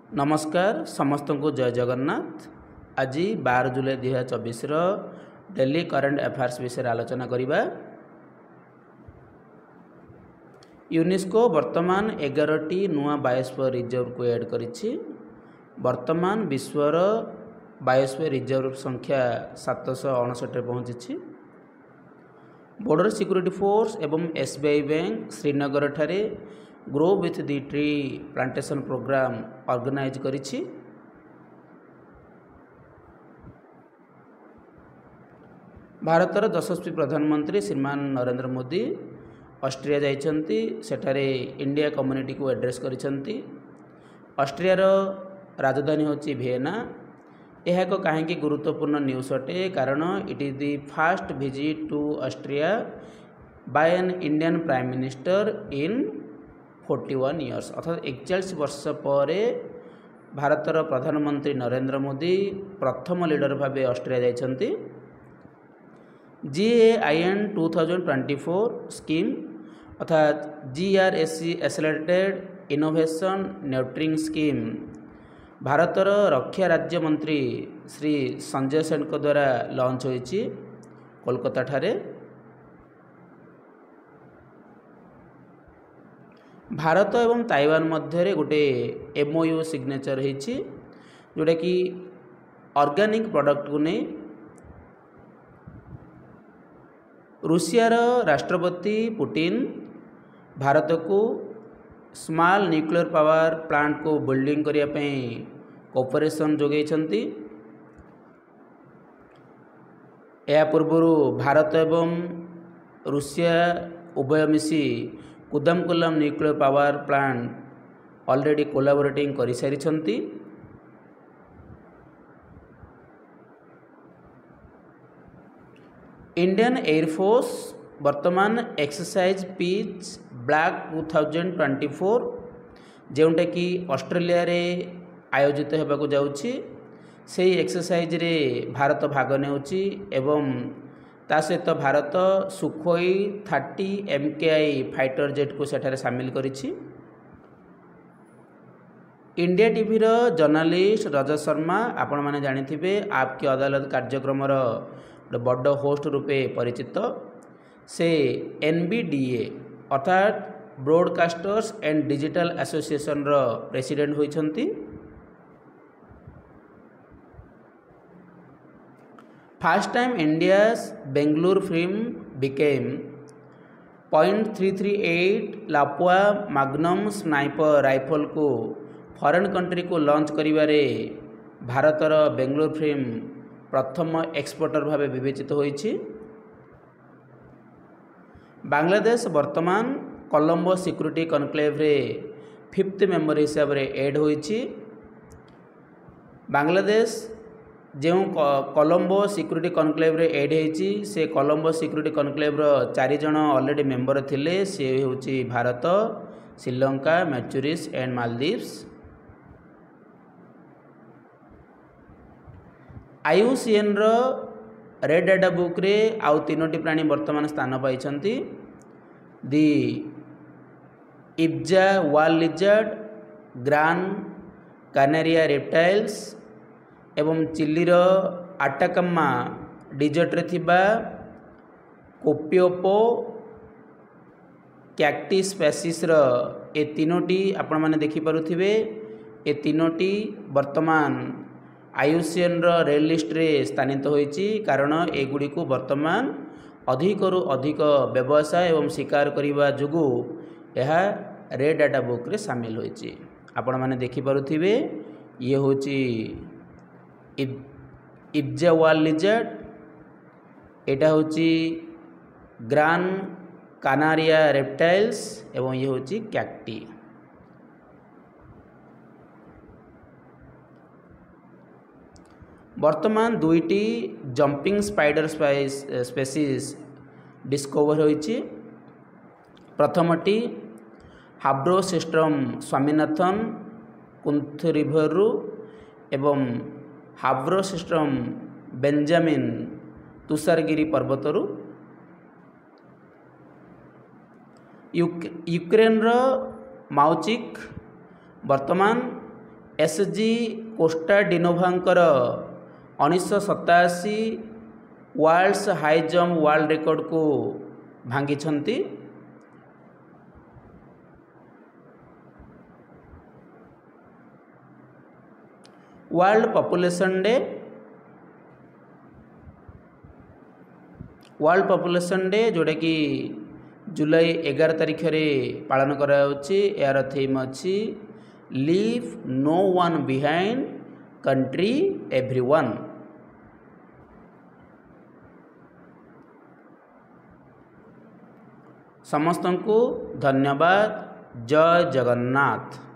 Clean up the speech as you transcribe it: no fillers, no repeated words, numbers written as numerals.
नमस्कार समस्त को जय जगन्नाथ। आज 12 जुलाई 2024 डेली करंट अफेयर्स विषय आलोचना करिबा। यूनेस्को वर्तमान 11टी नुआ बायोस्फीयर रिजर्व को ऐड करिछि। वर्तमान विश्वर बायोस्फीयर रिजर्व संख्या 759 पहुंची। बॉर्डर सिक्योरिटी फोर्स एवं एसबीआई बैंक श्रीनगर ठारे grow with the tree plantation programme organise करिछि। भारतर यशस्वी प्रधानमंत्री श्रीमान नरेंद्र मोदी ऑस्ट्रिया जाइछन्ति। सेठारे इंडिया कम्युनिटी को एड्रेस करिछन्ति। ऑस्ट्रियार राजधानी होछि वियना। यह एक कहीं गुरुत्वपूर्ण न्यूज अटे कारण it is the first visit to Austria by an Indian prime minister in 41 years, अर्थात 41 वर्ष पर भारतर प्रधानमंत्री नरेंद्र मोदी प्रथम लीडर भाव ऑस्ट्रिया जाइछन्ति। GAIN 2024 स्कीम अर्थात GRSC एक्सेलरेटेड इनोवेशन न्यूट्रिंग स्कीम भारतर रक्षा राज्य मंत्री श्री संजय सेठ द्वारा लॉन्च होइछि कोलकाता ठारे। भारत एवं ताइवान मध्य गोटे MOU सिग्नेचर होइछि जोटा कि ऑर्गेनिक प्रोडक्ट को नहीं। रूसियार राष्ट्रपति पुतिन भारत को स्मॉल न्यूक्लियर पावर प्लांट को बिल्डिंग करिया पई कोऑपरेशन जोगैछन्ति। या पूर्वरु भारत एवं रूसिया उभय मिसी कुदमकुलम न्यूक्लियर पावर प्लांट ऑलरेडी कोलाबोरेटिंग करि सारिछन्ति। इंडियन एयरफोर्स वर्तमान एक्सरसाइज पीच ब्लैक 2024 जोटा कि ऑस्ट्रेलिया रे आयोजित होबाकू जाउछि से एक्सरसाइज रे भारत भाग नेउछि एवं ता सहित Bharat Sukhoi 30 MKI fighter jet को सेठारे सामिल करिछि। इंडिया टीवी रो जर्नलिस्ट रजत शर्मा आपण माने जानिथिबे आपकी अदालत कार्यक्रम रो बड़ होस्ट रूपे परिचित। से NBDA अर्थात ब्रॉडकास्टर्स एंड डिजिटल एसोसिएशन रो प्रेसिडेंट होइछन्ति। फर्स्ट टाइम इंडिया's Bengaluru film became .338 Lapua magnum sniper rifle को फॉरेन कंट्री को लॉन्च करिबारे भारतर बेंगलुरु फिल्म प्रथम एक्सपोर्टर भाव विवेचित होइछि। बांग्लादेश वर्तमान कोलंबो सिक्योरिटी कनक्लेव रे 5th मेंबर हिसाब रे ऐड होइछि। बांग्लादेश जो कोलंबो सिक्योरिटी कनक्लेव रे ऐड होइछि से कोलंबो सिक्योरिटी कनक्लेव रो 4 जण ऑलरेडी मेंबर थिले। से होछि Bharat, Sri Lanka, Mauritius and Maldives. IUCN रो रेड डाटा बुक रे आउ 3टी प्राणी वर्तमान स्थान पाइछन्ति। दी इब्जा वाल लिजर्ड, ग्रान कानेरिया रेप्टाइल्स एवं चिलीर आटाकामा डिजर्ट रे थिबा कोपियोपो कैक्टी स्पेसीस रो ए 3टी आपण माने देखि पारुथिबे। ए 3टी वर्तमान IUCN रो रेड लिस्ट रे स्थानित होइछि कारण एगुडी को वर्तमान अधिकरु अधिक व्यवसाय एवं शिकार करिबा जुगु यह रेड डाटा बुक रे शामिल होइछि। आपण माने देखि पारुथिबे ये होछि इब्जा वाल लिजर्ड, एटा होछि ग्रान कानारिया रेप्टाइल्स एवं ये होछि कैक्टी। वर्तमान 2टी जंपिंग स्पाइडर स्पेसीज डिस्कवर होइछि। प्रथमटी हाब्रोसिस्ट्रम स्वामीनाथन कुंथरिभरु एवं हाब्रोसिस्ट्रम बेंजामिन तुषारगिरी पर्वतरु। यूक्रेन रो माउचिक वर्तमान एसजी कोस्टा डिनोभांकर 1987 world's high jump world record को भांगी। वर्ल्ड पॉपुलेशन डे जोटा कि जुलाई 11 तारिख रे पालन करा यार थीम अच्छी leave no one behind country everyone. समस्त को धन्यवाद। जय जगन्नाथ।